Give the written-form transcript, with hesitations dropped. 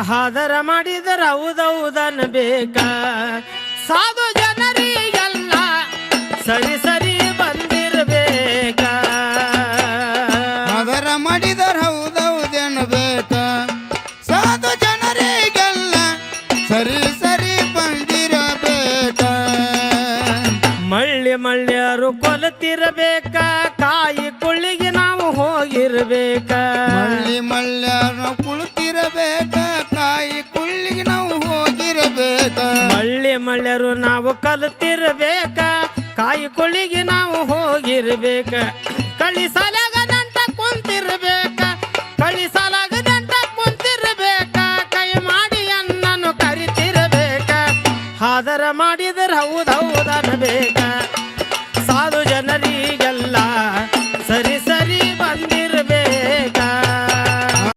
ಹಾದರ ಮಾಡಿದರ ಹೌದೌದನ್ಬೇಕ ಸಾಧು ಜನರಿಗೆಲ್ಲ ಸರಿ ಸರಿ ಬಂದಿರಬೇಕ ಹಾದರ ಮಾಡಿದರ ಹೌದೌದನ್ಬೇಕ ಸಾಧು ಜನರಿಗೆಲ್ಲ ಸರಿ ಸರಿ ಬಂದಿರಬೇಕ ಮಳ್ಳಿ ಮಳ್ಳ್ಯಾರು ಕೊಲತಿರಬೇಕ ಕಾಯಿ ಕುಳ್ಳಿಗೆ ನಾವು ಹೋಗಿರ್ಬೇಕ ಮಳ್ಳಿ ಮಳ್ಳ್ಯಾರು ಕುಳಿತಿರಬೇಕ ಕಾಯಿ ಕುಳ್ಳಿಗೆ ನಾವು ಹೋಗಿರಬೇಕ ಮಳ್ಳಿ ಮಳ್ಳ್ಯರು ನಾವು ಕಲಿತಿರ್ಬೇಕ ಕಾಯಿ ಕುಳ್ಳಿಗೆ ನಾವು ಹೋಗಿರ್ಬೇಕ ಕಳಿಸಲಾಗ